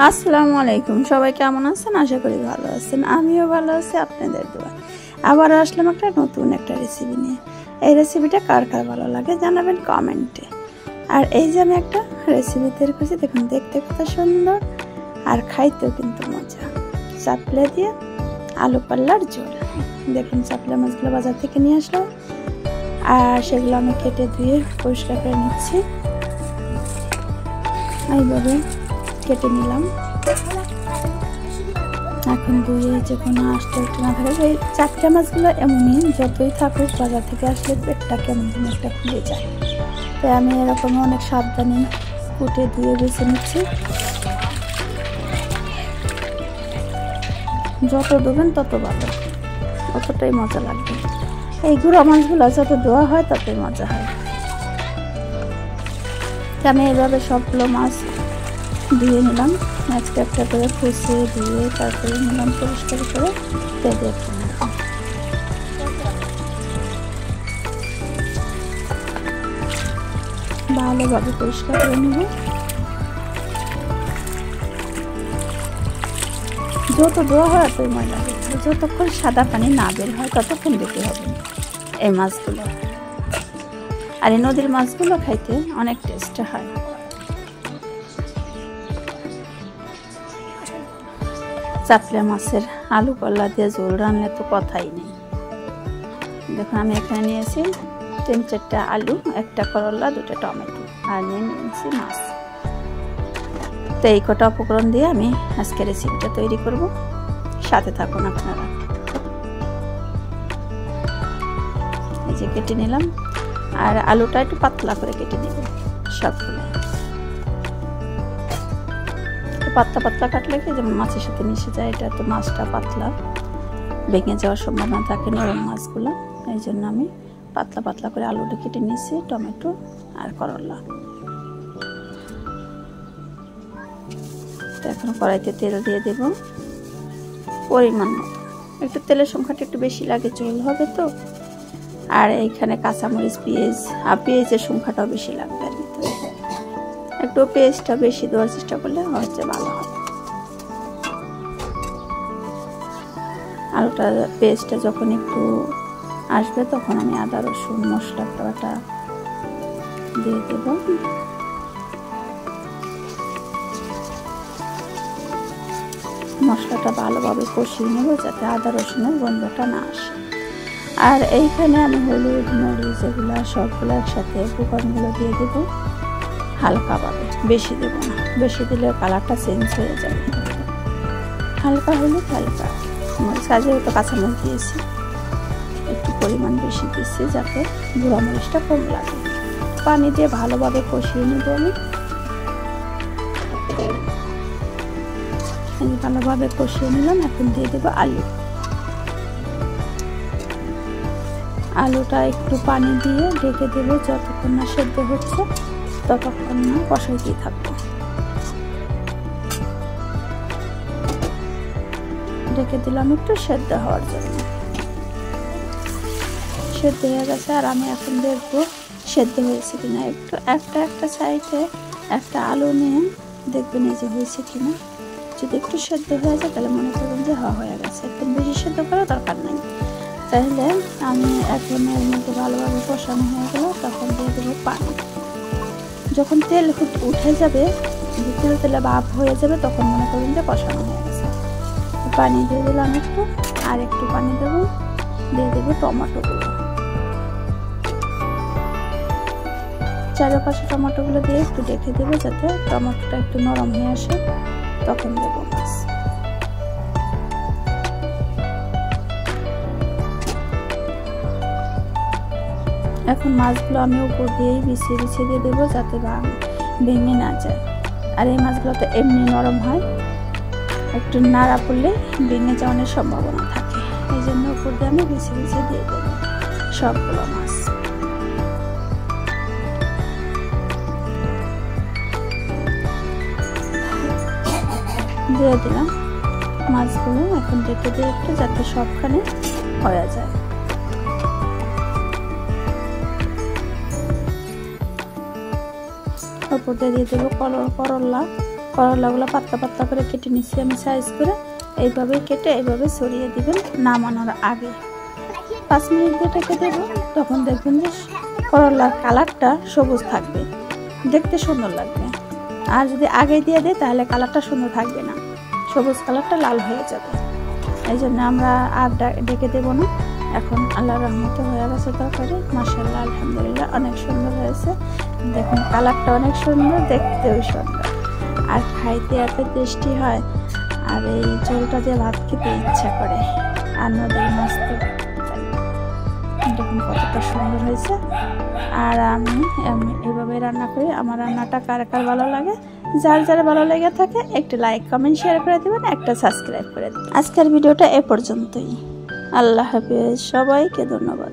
আসসালামু আলাইকুম, সবাই কেমন আছেন? আশা করি ভালো আছেন। আমিও ভালো আছি আপনাদের দোয়া। আবার আসলাম একটা নতুন রেসিপি নিয়ে। এই রেসিপিটা কার কার ভালো লাগে জানাবেন কমেন্টে। আর এই যে আমি একটা রেসিপি তৈরি করছি, দেখুন দেখতে কত সুন্দর আর খাইতেও কিন্তু মজা। চাপলে দিয়ে আলু পাল্লার ঝোল। দেখুন চাপলা মাছগুলো বাজার থেকে নিয়ে আসলাম আর সেগুলো আমি কেটে ধুয়ে পরিষ্কার করে নিচ্ছি। এইভাবে কেটে নিলাম। এখন ধুয়ে যে কোনো আঁশটা একটু না থাকে, এই চাপটা মাছগুলো এমনই যতই থাকুক বাজার থেকে আসলে পেটটা কেমন যেন একটা খুলে যায়। তাই আমি এরকম অনেক সাবধানে কুটে ধুয়ে বেছে নিচ্ছি। যত ধুবেন তত ভালো, ততটাই মজা লাগবে। এই গুঁড়ো মাছগুলো যত ধোয়া হয় ততই মজা হয়। আমি এইভাবে সবগুলো মাছ ধুয়ে নিলাম, একটা একটা করে কুচিয়ে ধুয়ে তারপরে নিলাম পরিষ্কার করে তেলে একটু নিলাম। ভালোভাবে পরিষ্কার করে নেব। যত ধোয়া হয় ততই ময়লা লাগে। যতক্ষণ সাদা পানি না বের হয় ততক্ষণ দিতে হবে এই মাছগুলো। আর এই নদীর মাছগুলো খাইতে অনেক টেস্ট হয়। চাপলা মাছের আলু কল্লা দিয়ে ঝোল রান্না তো কথাই নেই। দেখুন আমি এখানে নিয়েছি 3-4টা আলু, একটা করলা, 2টা টমেটো আর নিয়েছি মাছ। তো এই কটা উপকরণ দিয়ে আমি আজকে রেসিপিটা তৈরি করব, সাথে থাকুন আপনারা। এই যে কেটে নিলাম আর আলুটা একটু পাতলা করে কেটে নেব সবগুলো। পাতলা পাতলা কাটলে কি যেমন মাছের সাথে মিশে যায়, এটা তো মাছটা পাতলা ভেঙে যাওয়ার সম্ভাবনা থাকে নরম মাছগুলো। এই জন্য আমি পাতলা পাতলা করে আলুটা কেটে নিয়েছি, টমেটো আর করলা। তো এখন কড়াইতে তেল দিয়ে দেব পরিমাণ মতো। একটু তেলের সংখ্যাটা একটু বেশি লাগে, ঝোল হবে তো। আর এইখানে কাঁচামরিচ, পেঁয়াজ আর পেঁয়াজের সংখ্যাটাও বেশি লাগবে আর ভিতরে। একটু পেস্টটা বেশি দেওয়ার চেষ্টা করলে হচ্ছে ভালো হবে। আলুটা পেস্টটা যখন একটু আসবে তখন আমি আদা রসুন মশলা বাটা দিয়ে দেব। মশলাটা ভালোভাবে কষিয়ে নেব যাতে আদা রসুনের গন্ধটা না আসে। আর এইখানে আমি হলুদ, মরিচ এগুলো সবগুলো একসাথে উপকরণগুলো দিয়ে দেবো হালকাভাবে, বেশি দেবো না। বেশি দিলে কালারটা চেঞ্জ হয়ে যাবে। হালকা হলুদ, হালকা মরিচ, কাজেও তো কাঁচামরিচ দিয়েছি, একটু পরিমাণ বেশি দিচ্ছি যাতে গুঁড়া মরিচটা কম লাগে। পানি দিয়ে ভালোভাবে কষিয়ে নেব আমি। ভালোভাবে কষিয়ে নিলাম। এখন দিয়ে দেবো আলু। আলুটা একটু পানি দিয়ে ঢেকে দেবো, যতক্ষণ না সেদ্ধ হচ্ছে ততক্ষণ না কষাইতেই থাকবো। ঢেকে দিলাম একটু সেদ্ধ হওয়ার জন্য। সেদ্ধ হয়ে গেছে আর আমি এখন দেখবো সেদ্ধ হয়েছে কিনা। একটু একটা সাইডে একটা আলু নিয়ে দেখবেন এই যে হয়েছে কিনা। যদি একটু সেদ্ধ হয়ে যায় তাহলে মনে করবেন যে হয়ে গেছে। একদম বেশি সেদ্ধ করার দরকার নেই। তাহলে আমি এখন এর মধ্যে ভালোভাবে কষানো হয়ে গেল, তখন দিয়ে দেবো পানি। যখন তেল উঠে যাবে, তেলে ভাপ হয়ে যাবে, তখন মনে করবেন যে কষানো হয়ে গেছে। পানি দিয়ে দিলাম একটু, আর একটু পানি দেবো, দিয়ে দেবো টমেটোগুলো। চারপাশে টমেটোগুলো দিয়ে একটু ঢেকে দেবো যাতে টমেটোটা একটু নরম হয়ে আসে, তখন দেবো মাছ। এখন মাছগুলো আমি উপর দিয়েই বিছিয়ে বিছিয়ে দিয়ে দেবো যাতে ভেঙে না যায়। আর এই মাছগুলো তো এমনি নরম হয়, একটু নাড়া পড়লে ভেঙে যাওয়ার সম্ভাবনা থাকে। এই জন্য উপর দিয়ে আমি বিছিয়ে বিছিয়ে দিয়ে দেবো সবগুলো মাছ। দিয়ে দিলাম মাছগুলো। এখন ঢেকে দিয়ে একটু যাতে সবখানে হয়ে যায়। উপর দিয়ে দেবো করলা। করলাগুলো পাতলা পাতলা করে কেটে নিচ্ছি আমি সাইজ করে। এইভাবে কেটে এইভাবে ছড়িয়ে দিবেন নামানোর আগে। 5 মিনিট দিয়ে ঢেকে দেবো, তখন দেখবেন যে করলার কালারটা সবুজ থাকবে, দেখতে সুন্দর লাগবে। আর যদি আগে দিয়ে দেয় তাহলে কালারটা সুন্দর থাকবে না, সবুজ কালারটা লাল হয়ে যাবে। এই জন্য আমরা আর ঢেকে দেবো না। এখন আল্লাহর রহমতে হয়ে গেছে তরকারি, মাশাআল্লাহ আলহামদুলিল্লাহ অনেক সুন্দর হয়েছে। দেখুন কালারটা অনেক সুন্দর, দেখতেও সুন্দর, আর খাইতে এত টেস্টি হয়। আর এই ঝোলটা দিয়ে ভাত খেতে ইচ্ছা করে। আর নদীর মাছ তো দেখুন কতটা সুন্দর হয়েছে। আর আমি এইভাবে রান্না করি। আমার রান্নাটা কার কার ভালো লাগে, যার যার ভালো লেগে থাকে একটু লাইক কমেন্ট শেয়ার করে দেবেন, একটা সাবস্ক্রাইব করে দেবেন। আজকের ভিডিওটা এ পর্যন্তই। আল্লাহ হাফেজ, সবাইকে ধন্যবাদ।